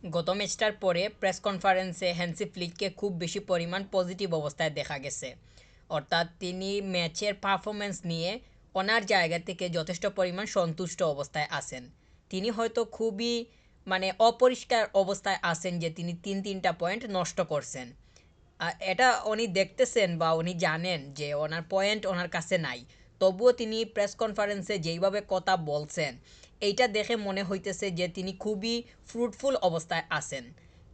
গত ম্যাচটার পরে প্রেস কনফারেন্সে হ্যান্সি ফ্লিককে খুব বেশি পরিমাণ পজিটিভ অবস্থায় দেখা গেছে। অর্থাৎ তিনি ম্যাচের পারফরমেন্স নিয়ে ওনার জায়গা থেকে যথেষ্ট পরিমাণ সন্তুষ্ট অবস্থায় আছেন। তিনি হয়তো খুবই অপরিষ্কার অবস্থায় আছেন যে তিনি তিনটা পয়েন্ট নষ্ট করছেন। এটা উনি দেখতেছেন বা উনি জানেন যে ওনার পয়েন্ট ওনার কাছে নাই। তবুও তিনি প্রেস কনফারেন্সে যেইভাবে কথা বলছেন, এইটা দেখে মনে হইতেছে যে তিনি খুবই ফ্রুটফুল অবস্থায় আছেন।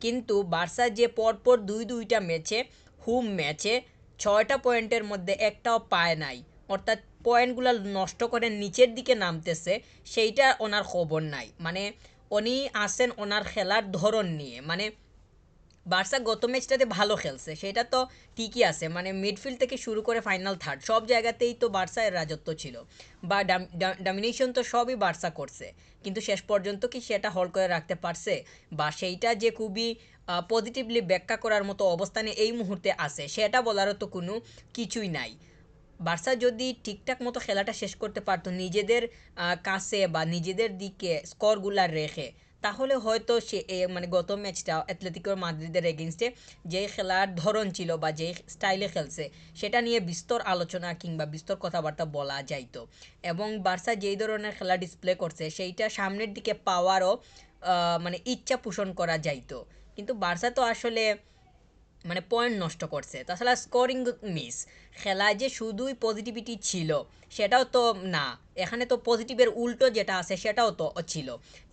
কিন্তু বার্সা যে পরপর দুইটা ম্যাচে, হোম ম্যাচে ৬টা পয়েন্টের মধ্যে একটাও পায় নাই, অর্থাৎ পয়েন্টগুলো নষ্ট করে নিচের দিকে নামতেছে, সেইটা ওনার খবর নাই। উনি আসেন ওনার খেলার ধরন নিয়ে। বার্সা গত ম্যাচটাতে ভালো খেলছে, সেটা তো ঠিকই আছে। মিডফিল্ড থেকে শুরু করে ফাইনাল থার্ড সব জায়গাতেই তো বার্সার রাজত্ব ছিল, বা ডমিনেশন তো সবই বার্সা করছে। কিন্তু শেষ পর্যন্ত কি সেটা হল করে রাখতে পারছে, বা সেইটা যে খুবই পজিটিভলি ব্যাখ্যা করার মতো অবস্থানে এই মুহূর্তে আছে, সেটা বলারও তো কোনো কিছুই নাই। বার্সা যদি ঠিকঠাক মতো খেলাটা শেষ করতে পারতো নিজেদের কাছে বা নিজেদের দিকে স্কোরগুলা রেখে, তাহলে হয়তো সে গত ম্যাচটা অ্যাথলেটিকো মাদ্রিদের এগেনস্টে যে খেলার ধরন ছিল বা যে স্টাইলে খেলছে, সেটা নিয়ে বিস্তর আলোচনা কিংবা বিস্তর কথাবার্তা বলা যাইতো। এবং বার্সা যেই ধরনের খেলা ডিসপ্লে করছে, সেইটা সামনের দিকে পাওয়ারও ইচ্ছা পোষণ করা যাইতো। কিন্তু বার্সা তো আসলে পয়েন্ট নষ্ট করছে, তাছাড়া স্কোরিং মিস। খেলায় যে শুধুই পজিটিভিটি ছিল সেটাও তো না, এখানে তো পজিটিভের উল্টো যেটা আছে সেটাও তো ছিল।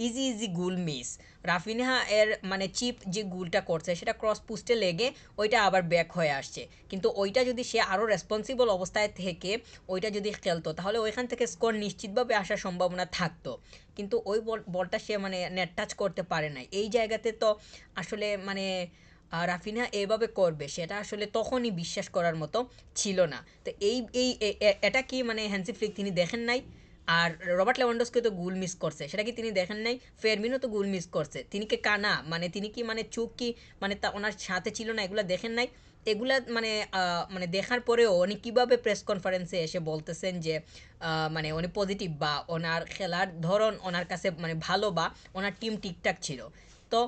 ইজি ইজি গুল মিস। রাফিনহা এর চিপ যে গুলটা করছে সেটা ক্রস পোস্টে লেগে ওইটা আবার ব্যাক হয়ে আসছে, কিন্তু ওইটা যদি সে আরও রেসপন্সিবল অবস্থায় থেকে ওইটা যদি খেলতো, তাহলে ওইখান থেকে স্কোর নিশ্চিতভাবে আসার সম্ভাবনা থাকতো। কিন্তু ওই বলটা সে নেট টাচ করতে পারে নাই। এই জায়গাতে তো আসলে রাফিনহা এভাবে করবে সেটা আসলে তখনই বিশ্বাস করার মতো ছিল না। তো এই এই এটা কি হ্যান্সি ফ্লিক তিনি দেখেন নাই? আর রবার্ট লেভানডস্কি তো গোল মিস করছে, সেটা কি তিনি দেখেন নাই? ফেরমিনো তো গোল মিস করছে, তিনি কি কানা? তিনি কি চোখ কি তা ওনার সাথে ছিল না? এগুলা দেখেন নাই? এগুলা দেখার পরেও উনি কীভাবে প্রেস কনফারেন্সে এসে বলতেছেন যে উনি পজিটিভ, বা ওনার খেলার ধরন ওনার কাছে ভালো, বা ওনার টিম ঠিকঠাক ছিল। তো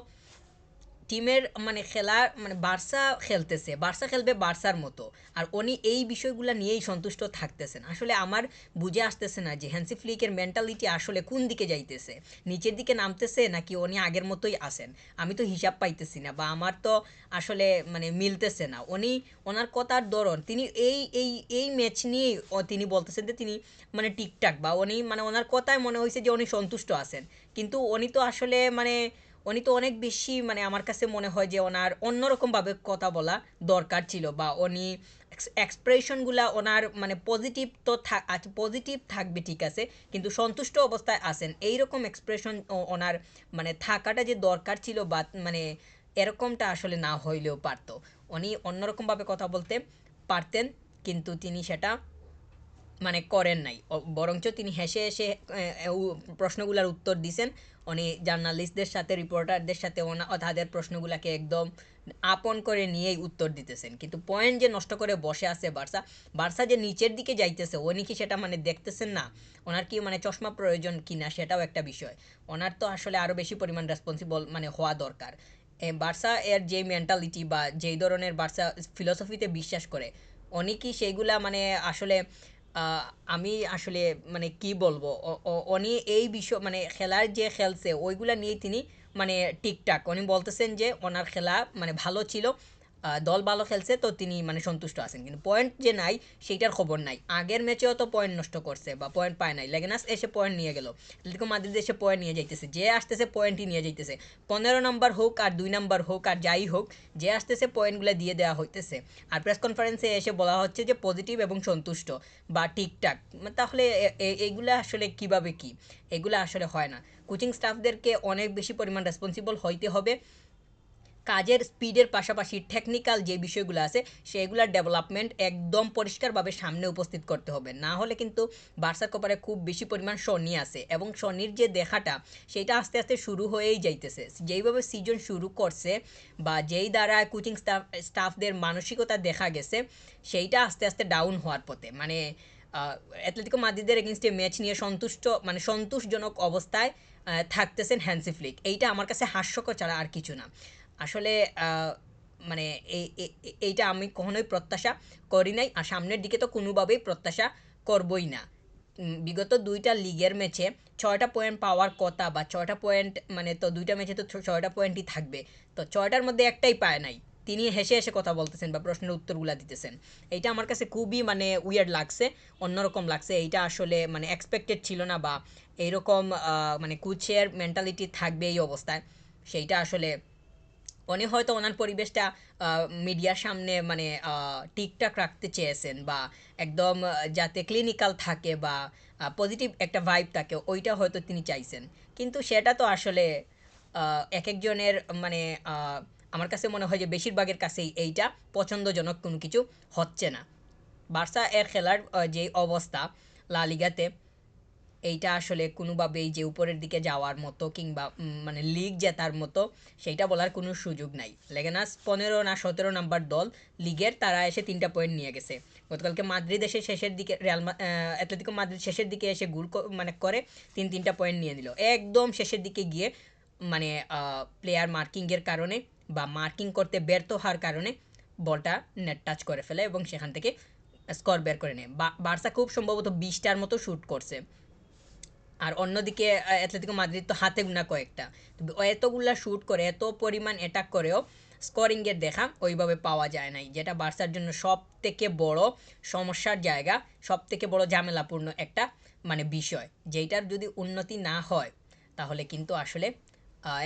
টিমের খেলা বার্সা খেলতেছে, বার্সা খেলবে বার্সার মতো, আর উনি এই বিষয়গুলো নিয়েই সন্তুষ্ট থাকতেছেন। আসলে আমার বুঝে আসতেছে না যে হ্যান্সি ফ্লিকের মেন্টালিটি আসলে কোন দিকে যাইতেছে, নিচের দিকে নামতেছে নাকি উনি আগের মতোই আছেন। আমি তো হিসাব পাইতেছি না, বা আমার তো আসলে মিলতেছে না। উনি ওনার কথার ধরন, তিনি এই ম্যাচ নিয়েই তিনি বলতেছেন যে তিনি ঠিকঠাক, বা উনি ওনার কথায় মনে হয়েছে যে উনি সন্তুষ্ট আছেন। কিন্তু উনি তো আসলে উনি তো অনেক বেশি আমার কাছে মনে হয় যে ওনার অন্যরকমভাবে কথা বলা দরকার ছিল, বা উনি এক্সপ্রেশনগুলা ওনার পজিটিভ তো পজিটিভ থাকবে ঠিক আছে, কিন্তু সন্তুষ্ট অবস্থায় আছেন এইরকম এক্সপ্রেশন ওনার থাকাটা যে দরকার ছিল, বা এরকমটা আসলে না হইলেও পারতো। উনি অন্যরকমভাবে কথা বলতে পারতেন, কিন্তু তিনি সেটা করেন নাই। বরঞ্চ তিনি হেসে হেসে প্রশ্নগুলোর উত্তর দিছেন। উনি জার্নালিস্টদের সাথে, রিপোর্টারদের সাথে তাদের প্রশ্নগুলোকে একদম আপন করে নিয়েই উত্তর দিতেছেন। কিন্তু পয়েন্ট যে নষ্ট করে বসে আছে বার্সা, বার্সা যে নিচের দিকে যাইতেছে উনি কি সেটা দেখতেছেন না? ওনার কি চশমা প্রয়োজন কিনা সেটাও একটা বিষয়। ওনার তো আসলে আরও বেশি পরিমাণ রেসপন্সিবল হওয়া দরকার। বার্সা এর যে মেন্টালিটি বা যেই ধরনের বার্সা ফিলোসফিতে বিশ্বাস করে, উনি কি সেইগুলা আসলে আহ, আমি আসলে কি বলবো, উনি এই বিষয় খেলার যে খেলছে ওইগুলা নিয়ে তিনি ঠিকঠাক উনি বলতেছেন যে ওনার খেলা ভালো ছিল, দল ভালো খেলছে, তো তিনি সন্তুষ্ট আছেন। কিন্তু পয়েন্ট যে নাই সেইটার খবর নাই। আগের ম্যাচেও তো পয়েন্ট নষ্ট করছে বা পয়েন্ট পায় নাই, লেগেনাস এসে পয়েন্ট নিয়ে গেল, অ্যাটলেটিকো মাদ্রিদ এসে পয়েন্ট নিয়ে যাইতেছে, যে আসতেছে পয়েন্টই নিয়ে যাইতেছে। 15 নম্বর হোক আর 2 নম্বর হোক আর যাই হোক, যে আসতেছে পয়েন্টগুলো দিয়ে দেওয়া হইতেছে। আর প্রেস কনফারেন্সে এসে বলা হচ্ছে যে পজিটিভ এবং সন্তুষ্ট বা ঠিকঠাক। তাহলে এইগুলো আসলে কিভাবে কি? এগুলো আসলে হয় না। কোচিং স্টাফদেরকে অনেক বেশি পরিমাণ রেসপন্সিবল হইতে হবে। কাজের স্পিডের পাশাপাশি টেকনিক্যাল যে বিষয়গুলো আছে সেগুলোর ডেভেলপমেন্ট একদম পরিষ্কারভাবে সামনে উপস্থিত করতে হবে, না হলে কিন্তু বার্সার কপারে খুব বেশি পরিমাণ শনি আছে, এবং শনির যে দেখাটা সেটা আস্তে আস্তে শুরু হয়েই যাইতেছে। যেইভাবে সিজন শুরু করছে বা যেই দ্বারা কোচিং স্টাফদের মানসিকতা দেখা গেছে, সেইটা আস্তে আস্তে ডাউন হওয়ার পথে। অ্যাটলেটিকো মাদ্রিদের এগেনস্টে ম্যাচ নিয়ে সন্তুষ্ট সন্তোষজনক অবস্থায় থাকতেছেন হ্যান্সি ফ্লিক। এইটা আমার কাছে হাস্যকর ছাড়া আর কিছু না। আসলে মানে এইটা আমি কখনোই প্রত্যাশা করি নাই, আর সামনের দিকে তো কোনোভাবেই প্রত্যাশা করবই না। বিগত ২টা লিগের ম্যাচে ৬টা পয়েন্ট পাওয়ার কথা, বা ৬টা পয়েন্ট মানে তো ২টা ম্যাচে তো ৬টা পয়েন্টই থাকবে। তো ৬টার মধ্যে একটাই পায় নাই। তিনি হেসে হেসে কথা বলতেছেন বা প্রশ্নের উত্তরগুলা দিতেছেন। এইটা আমার কাছে খুবই মানে উইয়ার্ড লাগছে, অন্যরকম লাগছে। এইটা আসলে মানে এক্সপেক্টেড ছিল না, বা এইরকম মানে কোচের মেন্টালিটি থাকবে এই অবস্থায়, সেইটা আসলে উনি হয়তো ওনার পরিবেশটা মিডিয়ার সামনে মানে ঠিকঠাক রাখতে চেয়েছেন, বা একদম যাতে ক্লিনিক্যাল থাকে বা পজিটিভ একটা ভাইব থাকে, ওইটা হয়তো তিনি চাইছেন। কিন্তু সেটা তো আসলে এক একজনের মানে আমার কাছে মনে হয় যে বেশিরভাগের কাছেই এইটা পছন্দজনক কোনো কিছু হচ্ছে না। বার্সা এর খেলার যে অবস্থা লা লিগাতে, এইটা আসলে কোনোভাবেই যে উপরের দিকে যাওয়ার মতো, কিংবা মানে লিগ জেতার মতো, সেইটা বলার কোনো সুযোগ নাই। লেগানাস ১৫ না ১৭ নাম্বার দল লিগের, তারা এসে ৩টা পয়েন্ট নিয়ে গেছে। গতকালকে মাদ্রিদ এসে শেষের দিকে অ্যাটলেটিকো মাদ্রিদ শেষের দিকে এসে গোল মানে করে ৩টা পয়েন্ট নিয়ে নিল একদম শেষের দিকে গিয়ে, মানে প্লেয়ার মার্কিংয়ের কারণে বা মার্কিং করতে ব্যর্থ হওয়ার কারণে বলটা নেট টাচ করে ফেলে এবং সেখান থেকে স্কোর বের করে নেয়। বার্সা খুব সম্ভবত ২০টার মতো শ্যুট করছে, আর অন্যদিকে অ্যাটলেটিকো মাদ্রিদ তো হাতে গোনা কয়েকটা। তো এতগুলা শ্যুট করে, এত পরিমাণ অ্যাটাক করেও স্কোরিংয়ের দেখা ওইভাবে পাওয়া যায় নাই, যেটা বার্সার জন্য সব থেকে বড় সমস্যার জায়গা, সব থেকে বড় ঝামেলাপূর্ণ একটা মানে বিষয়, যেইটার যদি উন্নতি না হয় তাহলে কিন্তু আসলে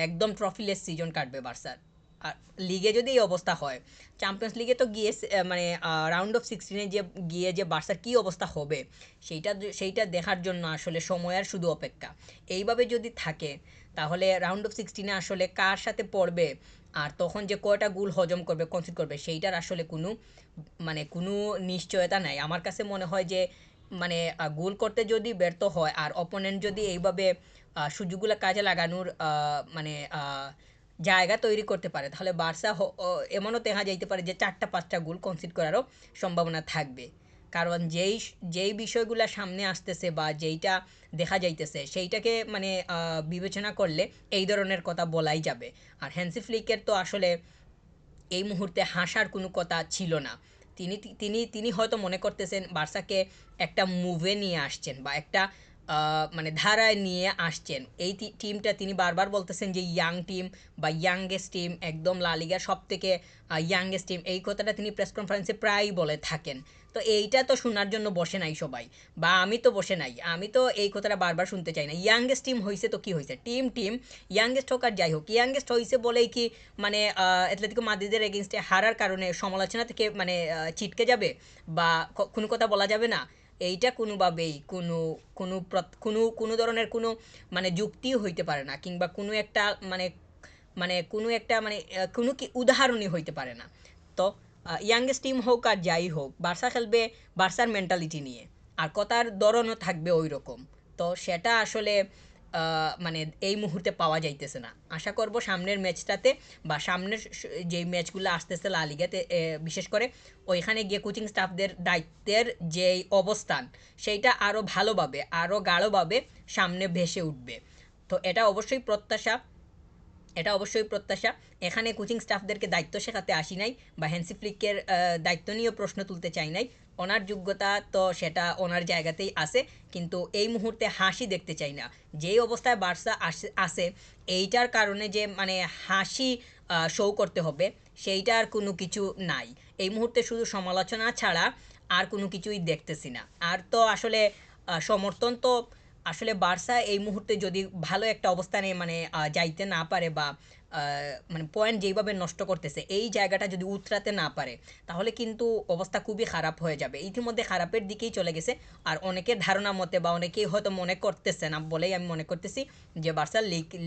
একদম ট্রফিলেস সিজন কাটবে বার্সার। আর লিগে যদি এই অবস্থা হয়, চ্যাম্পিয়ন্স লিগে তো গিয়ে মানে রাউন্ড অফ 16-এ যে গিয়ে যে বার্সার কী অবস্থা হবে, সেইটা সেইটা দেখার জন্য আসলে সময়ের শুধু অপেক্ষা। এইভাবে যদি থাকে তাহলে রাউন্ড অফ 16-এ আসলে কার সাথে পড়বে, আর তখন যে কয়টা গোল হজম করবে, কনসিড করবে, সেইটার আসলে কোনো মানে কোনো নিশ্চয়তা নাই। আমার কাছে মনে হয় যে মানে গোল করতে যদি ব্যর্থ হয়, আর অপোনেন্ট যদি এইভাবে সুযোগগুলো কাজে লাগানোর মানে জায়গা তৈরি করতে পারে, তাহলে বার্সা এমনও দেখা যাইতে পারে যে ৪টা ৫টা গোল কনসিড করারও সম্ভাবনা থাকবে। কারণ যেই যেই বিষয়গুলো সামনে আসতেছে বা যেইটা দেখা যাইতেছে, সেইটাকে মানে বিবেচনা করলে এই ধরনের কথা বলাই যাবে। আর হ্যান্সি ফ্লিকের তো আসলে এই মুহূর্তে হাসার কোনো কথা ছিল না। তিনি তিনি তিনি হয়তো মনে করতেছেন বার্সাকে একটা মুভে নিয়ে আসছেন, বা একটা মানে ধারায় নিয়ে আসছেন। এই টিমটা তিনি বারবার বলতেছেন যে ইয়াং টিম বা ইয়াংগেস্ট টিম, একদম লা লিগার সব থেকে ইয়াংগেস্ট টিম, এই কথাটা তিনি প্রেস কনফারেন্সে প্রায়ই বলে থাকেন। তো এইটা তো শোনার জন্য বসে নাই সবাই, বা আমি তো বসে নাই, আমি তো এই কথাটা বারবার শুনতে চাই না। ইয়াংগেস্ট টিম হয়েছে তো কি হয়েছে, টিম টিম ইয়াংগেস্ট হোক আর যাই হোক, ইয়াংগেস্ট হয়েছে বলেই কি মানে অ্যাটলেটিকো মাদ্রিদের এগেনস্টে হারার কারণে সমালোচনা থেকে মানে ছিটকে যাবে, বা কোনো কথা বলা যাবে না? এইটা কোনোভাবেই কোনো কোনো কোনো কোনো ধরনের কোনো মানে যুক্তিও হইতে পারে না, কিংবা কোনো একটা মানে মানে কোনো একটা মানে কোনো কি উদাহরণই হইতে পারে না। তো ইয়াংগেস্ট টিম হোক আর যাই হোক, বার্সা খেলবে বার্সার মেন্টালিটি নিয়ে, আর কথার ধরনও থাকবে ওই রকম। তো সেটা আসলে মানে এই মুহূর্তে পাওয়া যাইতেছে না। আশা করব সামনের ম্যাচটাতে, বা সামনের যেই ম্যাচগুলো আসতেছে লা লিগাতে বিশেষ করে, ওইখানে গিয়ে কোচিং স্টাফদের দায়িত্বের যেই অবস্থান, সেইটা আরও ভালোভাবে, আরও গাঢ়ভাবে সামনে ভেসে উঠবে। তো এটা অবশ্যই প্রত্যাশা। এখানে কোচিং স্টাফদেরকে দায়িত্ব শেখাতে আসি নাই, বা হ্যান্সি ফ্লিকের দায়িত্ব নিয়েও প্রশ্ন তুলতে চাই নাই। ওনার যোগ্যতা তো সেটা ওনার জায়গাতেই আছে, কিন্তু এই মুহূর্তে হাসি দেখতে চাই না। যেই অবস্থায় বার্সা আসে, এইটার কারণে যে মানে হাসি শো করতে হবে, সেইটার কোনো কিছু নাই। এই মুহূর্তে শুধু সমালোচনা ছাড়া আর কোনো কিছুই দেখতেছি না। আর তো আসলে সমর্থন তো আসলে বার্সা এই মুহূর্তে যদি ভালো একটা অবস্থানে মানে যাইতে না পারে, বা মানে পয়েন্ট যেইভাবে নষ্ট করতেছে, এই জায়গাটা যদি উতরাতে না পারে, তাহলে কিন্তু অবস্থা খুবই খারাপ হয়ে যাবে। ইতিমধ্যে খারাপের দিকেই চলে গেছে। আর অনেকের ধারণা মতে, বা অনেকেই হয়তো মনে করতেছে না বলেই আমি মনে করতেছি, যে বার্সা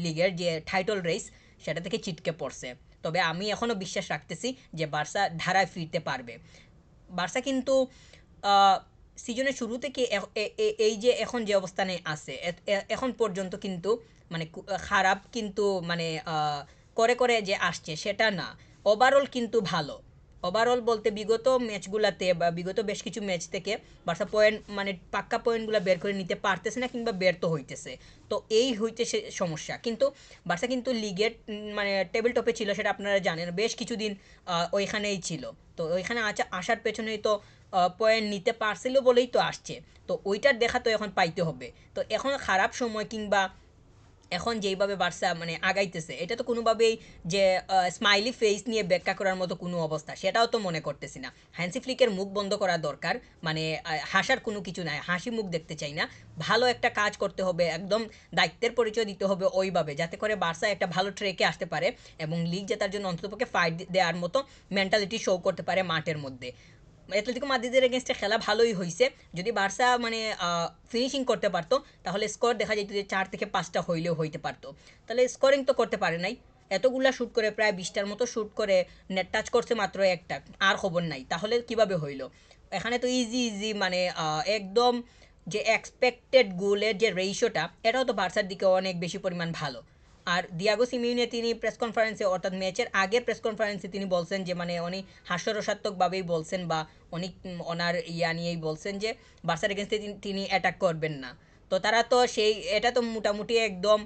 লিগের যে টাইটল রেস, সেটা থেকে ছিটকে পড়ছে। তবে আমি এখনও বিশ্বাস রাখতেছি যে বার্সা ধারায় ফিরতে পারবে। বার্সা কিন্তু সিজনের শুরু থেকে এই যে এখন যে অবস্থানে আছে, এখন পর্যন্ত কিন্তু মানে খারাপ কিন্তু মানে করে করে যে আসছে সেটা না, ওভারঅল কিন্তু ভালো। ওভারঅল বলতে বিগত ম্যাচগুলোতে বা বিগত বেশ কিছু ম্যাচ থেকে বার্সা পয়েন্ট মানে পাক্কা পয়েন্টগুলো বের করে নিতে পারতেছে না কিংবা ব্যর্থ হইতেছে। তো এই হইতেছে সমস্যা। কিন্তু বার্সা কিন্তু লিগের মানে টেবিল টপে ছিল, সেটা আপনারা জানেন, বেশ কিছুদিন ওইখানেই ছিল। তো ওইখানে আসার পেছনেই তো পয়েন্ট নিতে পারছিল বলেই তো আসছে। তো ওইটার দেখা তো এখন পাইতে হবে। তো এখন খারাপ সময় কিংবা এখন যেইভাবে বার্সা মানে আগাইতেছে, এটা তো কোনোভাবেই যে স্মাইলি ফেস নিয়ে ব্যাখ্যা করার মতো কোনো অবস্থা সেটাও তো মনে করতেছি না। হ্যান্সি ফ্লিকের মুখ বন্ধ করা দরকার, মানে হাসার কোনো কিছু নাই, হাসি মুখ দেখতে চাই না। ভালো একটা কাজ করতে হবে, একদম দায়িত্বের পরিচয় দিতে হবে ওইভাবে, যাতে করে বার্সা একটা ভালো ট্রেকে আসতে পারে এবং লিগ জেতার জন্য অন্ততপক্ষে ফাইট দেওয়ার মতো মেন্টালিটি শো করতে পারে মাঠের মধ্যে। অ্যাটলেটিকো মাদ্রিদের এগেনস্টে খেলা ভালোই হয়েছে। যদি বার্সা মানে ফিনিশিং করতে পারতো তাহলে স্কোর দেখা যেত যে 4 থেকে 5টা হইলেও হইতে পারতো। তাহলে স্কোরিং তো করতে পারে নাই। এতগুলা শ্যুট করে, প্রায় 20টার মতো শ্যুট করে নেট টাচ করছে মাত্র একটা, আর খবর নাই। তাহলে কিভাবে হইলো? এখানে তো ইজি ইজি মানে একদম যে এক্সপেক্টেড গোলের যে রেশিওটা, এটাও তো বার্সার দিকে অনেক বেশি পরিমাণ ভালো। আর দিয়াগো সিমিউনে তিনি প্রেস কনফারেন্সে, অর্থাৎ ম্যাচের আগের প্রেস কনফারেন্সে তিনি বলছেন যে মানে উনি হাস্যরসাত্মকভাবেই বলছেন বা অনেক ওনার নিয়েই বলছেন যে বার্সার এগেনস্টে তিনি অ্যাটাক করবেন না। তো তারা তো সেই এটা তো মোটামুটি একদম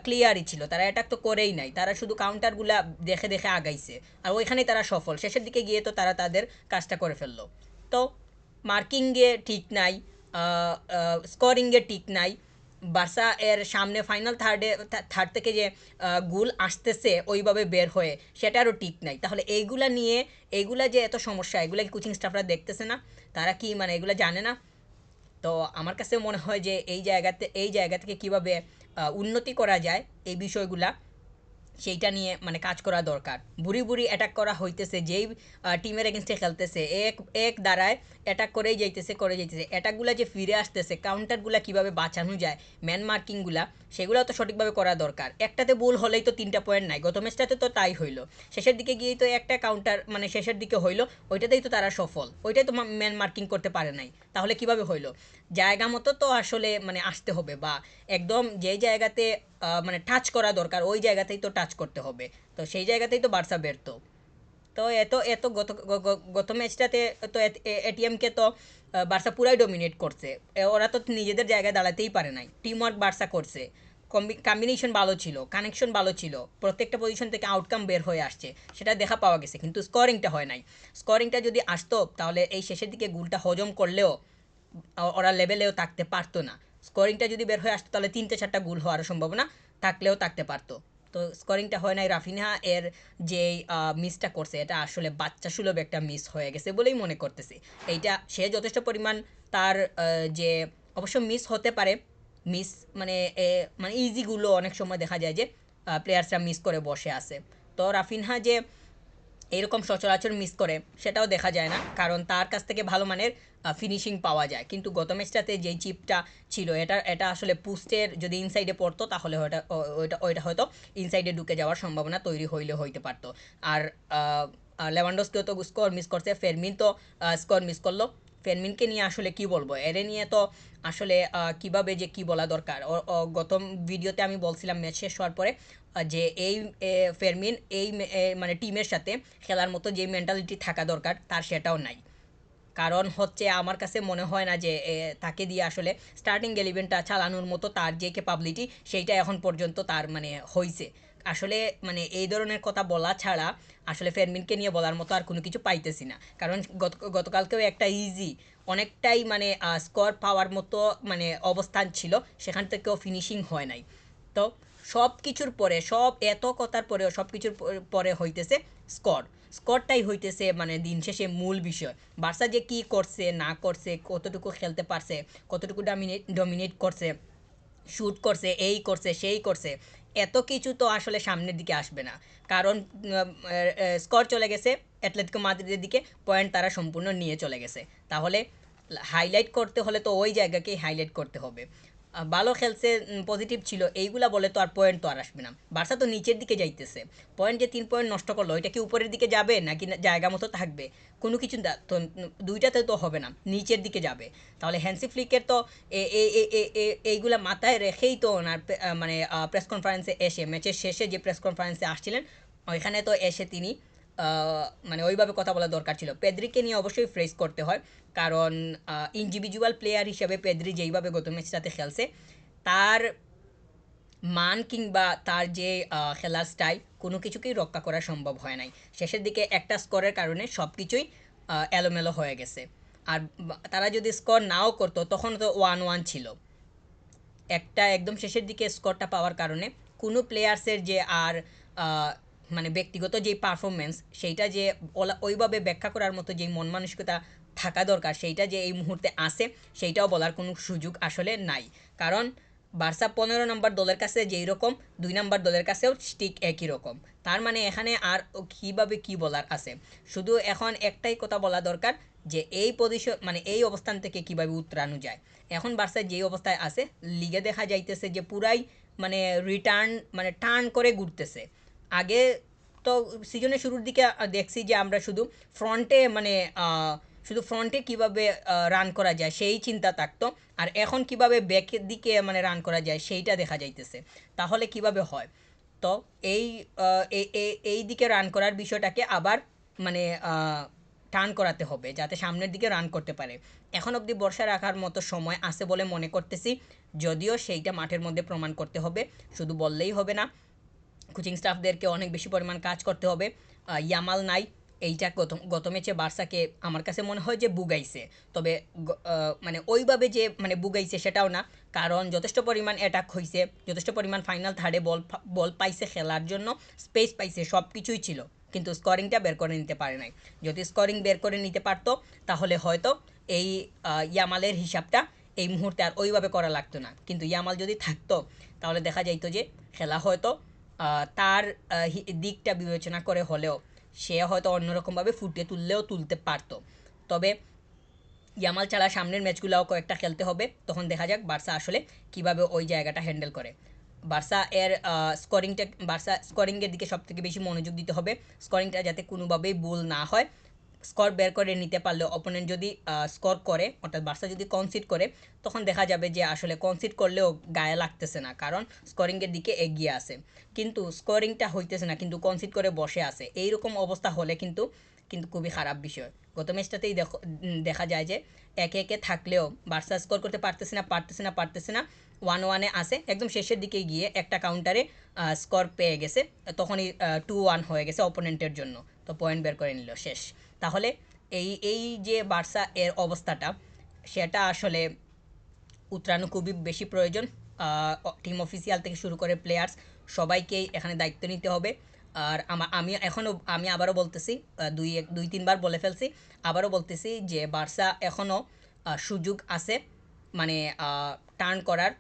ক্লিয়ারই ছিল, তারা অ্যাটাক তো করেই নাই, তারা শুধু কাউন্টারগুলা দেখে দেখে আগাইছে। আর ওইখানেই তারা সফল, শেষের দিকে গিয়ে তো তারা তাদের কাজটা করে ফেললো। তো মার্কিংয়ে ঠিক নাই, স্কোরিংয়ে ঠিক নাই। বার্সা এর সামনে ফাইনাল থার্ড থেকে যে গোল আসতেছে ওইভাবে বের হয়ে, সেটারও ঠিক নাই। তাহলে এইগুলা যে এত সমস্যা, এগুলা কি কোচিং স্টাফরা দেখতেছে না? তারা কি মানে এগুলা জানে না? তো আমার কাছে মনে হয় যে এই জায়গা থেকে কীভাবে উন্নতি করা যায় এই বিষয়গুলা, সেইটা নিয়ে মানে কাজ করা দরকার। বুড়ি বুড়ি অ্যাটাক করা হইতেছে, যেই টিমের এগেনস্টে খেলতেছে এক এক দ্বারায় অ্যাটাক করেই যাইতেছে অ্যাটাকগুলো যে ফিরে আসতেছে, কাউন্টারগুলো কিভাবে বাঁচানো যায়, ম্যান মার্কিংগুলা সেগুলো তো সঠিকভাবে করা দরকার। একটাতে ভুল হলেই তো 3টা পয়েন্ট নাই, গত ম্যাচটাতে তো তাই হইলো। শেষের দিকে গিয়েই তো একটা কাউন্টার মানে শেষের দিকে হইলো, ওইটাতেই তো তারা সফল, ওইটাই তো ম্যান মার্কিং করতে পারে নাই। তাহলে কিভাবে হইলো? জায়গা মতো তো আসলে মানে আসতে হবে, বা একদম যে জায়গাতে মানে টাচ করা দরকার ওই জায়গাতেই তো টাচ করতে হবে। তো সেই জায়গাতেই তো বার্সা ব্যর্থ। তো এত এত গত ম্যাচটাতে তো এটিএমকে তো বার্সা পুরাই ডমিনেট করছে। ওরা তো নিজেদের জায়গায় দাঁড়াতেই পারে নাই, টিম ওয়ার্ক বার্সা করছে, কম্বিনেশন ভালো ছিল, কানেকশন ভালো ছিল, প্রত্যেকটা পজিশন থেকে আউটকাম বের হয়ে আসছে, সেটা দেখা পাওয়া গেছে। কিন্তু স্কোরিংটা হয় নাই। স্কোরিংটা যদি আসতো তাহলে এই শেষের দিকে গোলটা হজম করলেও ওরা লেভেলেও থাকতে পারতো না। স্কোরিংটা যদি বের হয়ে আসতো তাহলে 3-4টা গোল হওয়ার সম্ভাবনা থাকলেও থাকতে পারতো। তো স্কোরিংটা হয় নাই। রাফিনহা এর যে মিসটা করছে, এটা আসলে বাচ্চা সুলভ একটা মিস হয়ে গেছে বলেই মনে করতেছি। এইটা সে যথেষ্ট পরিমাণ তার যে অবশ্য মিস হতে পারে, মিস মানে মানে ইজিগুলো অনেক সময় দেখা যায় যে প্লেয়ার্সরা মিস করে বসে আছে। তো রাফিনহা যে এরকম সচরাচর মিস করে সেটাও দেখা যায় না, কারণ তার কাছ থেকে ভালো মানের ফিনিশিং পাওয়া যায়। কিন্তু গত ম্যাচটাতে যেই চিপটা ছিল, এটা আসলে পোস্টের যদি ইনসাইডে পড়তো তাহলে ওইটা হয়তো ইনসাইডে ঢুকে যাওয়ার সম্ভাবনা তৈরি হইলে হইতে পারতো। আর লেভানডস্কিও তো স্কোর মিস করছে, ফেরমিন তো স্কোর মিস করলো। ফেরমিনকে নিয়ে আসলে কি বলবো, এরে নিয়ে তো আসলে কিভাবে যে কি বলা দরকার। গত ভিডিওতে আমি বলছিলাম ম্যাচ শেষ হওয়ার পরে যে এই ফেরমিন মানে টিমের সাথে খেলার মতো যে মেন্টালিটি থাকা দরকার তার সেটাও নাই। কারণ হচ্ছে আমার কাছে মনে হয় না যে তাকে দিয়ে আসলে স্টার্টিং এলিভেনটা চালানোর মতো তার যে ক্যাপাবিলিটি সেইটা এখন পর্যন্ত তার মানে হয়েছে। আসলে মানে এই ধরনের কথা বলা ছাড়া আসলে ফেরমিনকে নিয়ে বলার মতো আর কোনো কিছু পাইতেছি না। কারণ গতকালকেও একটা ইজি অনেকটাই মানে স্কোর পাওয়ার মতো মানে অবস্থান ছিল, সেখান থেকেও ফিনিশিং হয় নাই। তো সব কিছুর পরে, সব এত কথার পরেও সব কিছুর পরে হইতেছে স্কোর। স্কোরটাই হইতেছে মানে দিন শেষে মূল বিষয়। বার্সা যে কী করছে না করছে, কতটুকু খেলতে পারছে, কতটুকু ডমিনেট করছে, শ্যুট করছে, এই করছে সেই করছে, এত কিছু তো আসলে সামনের দিকে আসবে না। কারণ স্কোর চলে গেছে অ্যাটলেটিকো মাদ্রিদের দিকে, পয়েন্ট তারা সম্পূর্ণ নিয়ে চলে গেছে। তাহলে হাইলাইট করতে হলে তো ওই জায়গাকেই হাইলাইট করতে হবে। ভালো খেলছে, পজিটিভ ছিল, এইগুলা বলে তো আর পয়েন্ট তো আর আসবে না। বার্সা তো নিচের দিকে যাইতেছে, পয়েন্ট যে 3 পয়েন্ট নষ্ট করলো, এটা কি উপরের দিকে যাবে নাকি জায়গা মতো থাকবে? কোনো কিছু তো দুইটাতে তো হবে না, নিচের দিকে যাবে। তাহলে হ্যান্সি ফ্লিকের তো এইগুলা মাথায় রেখেই তো ওনার মানে প্রেস কনফারেন্সে এসে, ম্যাচের শেষে যে প্রেস কনফারেন্সে আসছিলেন ওইখানে তো এসে তিনি মানে ওইভাবে কথা বলা দরকার ছিল। পেদ্রিকে নিয়ে অবশ্যই ফ্রেজ করতে হয়, কারণ ইন্ডিভিজুয়াল প্লেয়ার হিসেবে পেদ্রি যেইভাবে গত ম্যাচটাতে খেলছে, তার মান কিংবা তার যে খেলার স্টাইল কোনো কিছুকেই রক্ষা করা সম্ভব হয় নাই। শেষের দিকে একটা স্কোরের কারণে সব কিছুই এলোমেলো হয়ে গেছে। আর তারা যদি স্কোর নাও করতো তখন তো 1-1 ছিল। একটা একদম শেষের দিকে স্কোরটা পাওয়ার কারণে কোনো প্লেয়ার্সের যে আর মানে ব্যক্তিগত যেই পারফরমেন্স, সেইটা যে ওইভাবে ব্যাখ্যা করার মতো যেই মন মানসিকতা থাকা দরকার, সেইটা যে এই মুহূর্তে আসে সেইটাও বলার কোনো সুযোগ আসলে নাই। কারণ বার্সা 15 নম্বর দলের কাছে যেই রকম, 2 নম্বর দলের কাছেও ঠিক একই রকম। তার মানে এখানে আর কীভাবে কী বলার আছে, শুধু এখন একটাই কথা বলা দরকার যে এই পজিশন মানে এই অবস্থান থেকে কিভাবে উতরানো যায়। এখন বার্সা যেই অবস্থায় আছে, লিগে দেখা যাইতেছে যে পুরাই মানে রিটার্ন মানে টার্ন করে ঘুরতেছে। আগে তো সিজনের শুরুর দিকে দেখছি যে আমরা শুধু ফ্রন্টে মানে শুধু ফ্রন্টে কীভাবে রান করা যায় সেই চিন্তা থাকতো, আর এখন কিভাবে ব্যাকের দিকে মানে রান করা যায় সেইটা দেখা যাইতেছে। তাহলে কিভাবে হয়? তো এই এই দিকে রান করার বিষয়টাকে আবার মানে টার্ন করাতে হবে যাতে সামনের দিকে রান করতে পারে। এখন অবধি বর্ষা রাখার মতো সময় আছে বলে মনে করতেছি, যদিও সেইটা মাঠের মধ্যে প্রমাণ করতে হবে, শুধু বললেই হবে না। কোচিং স্টাফদেরকে অনেক বেশি পরিমাণ কাজ করতে হবে। ইয়ামাল নাই, এইটা গত ম্যাচে বার্সাকে আমার কাছে মনে হয় যে বুগাইছে। তবে মানে ওইভাবে যে মানে বুগাইছে সেটাও না, কারণ যথেষ্ট পরিমাণ অ্যাটাক হয়েছে, যথেষ্ট পরিমাণ ফাইনাল থার্ডে বল পাইছে খেলার জন্য, স্পেস পাইছে, সব কিছুই ছিল, কিন্তু স্কোরিংটা বের করে নিতে পারে নাই। যদি স্কোরিং বের করে নিতে পারতো তাহলে হয়তো এই ইয়ামালের হিসাবটা এই মুহূর্তে আর ওইভাবে করা লাগতো না। কিন্তু ইয়ামাল যদি থাকতো তাহলে দেখা যাইতো যে খেলা হয়তো তার দিকটা বিবেচনা করে হলেও সে হয়তো অন্যরকমভাবে ফুটিয়ে তুলতে পারতো। তবে ইয়ামাল ছাড়া সামনের ম্যাচগুলোও কয়েকটা খেলতে হবে, তখন দেখা যাক বার্সা আসলে কিভাবে ওই জায়গাটা হ্যান্ডেল করে। বার্সা স্কোরিংয়ের দিকে সব থেকে বেশি মনোযোগ দিতে হবে, স্কোরিংটা যাতে কোনোভাবেই ভুল না হয়। স্কোর বের করে নিতে পারলে অপোনেন্ট যদি স্কোর করে, অর্থাৎ বার্সা যদি কনসিড করে, তখন দেখা যাবে যে আসলে কনসিড করলেও গায়ে লাগতেছে না, কারণ স্কোরিংয়ের দিকে এগিয়ে আসে। কিন্তু স্কোরিংটা হইতেছে না, কিন্তু কনসিড করে বসে আছে, এইরকম অবস্থা হলে কিন্তু কিন্তু খুবই খারাপ বিষয়। গত ম্যাচটাতেই দেখা যায় যে একে একে থাকলেও বার্সা স্কোর করতে পারতেছে না। 1-1 আসে, একদম শেষের দিকে গিয়ে একটা কাউন্টারে স্কোর পেয়ে গেছে, তখনই 2-1 হয়ে গেছে অপোনেন্টের জন্য, তো পয়েন্ট বের করে নিল, শেষ। তাহলে এই যে বার্সা এর অবস্থাটা, সেটা আসলে উতরানো খুবই বেশি প্রয়োজন। টিম অফিসিয়াল থেকে শুরু করে প্লেয়ার্স সবাইকেই এখানে দায়িত্ব নিতে হবে। আর আমি আবারও বলতেছি, দুই তিনবার বলে ফেলছি, আবারও বলতেছি যে বার্সা এখনও সুযোগ আছে মানে টার্ন করার,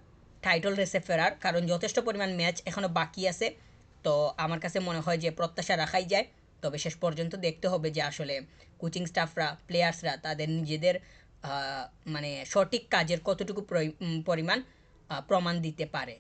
টাইটল রেসে ফেরার, কারণ যথেষ্ট পরিমাণ ম্যাচ এখনও বাকি আছে। তো আমার কাছে মনে হয় যে প্রত্যাশা রাখাই যায়। তবে শেষ পর্যন্ত দেখতে হবে যে আসলে কোচিং স্টাফরা, প্লেয়ার্সরা তাদের নিজেদের মানে সঠিক কাজের কতটুকু পরিমাণ প্রমাণ দিতে পারে।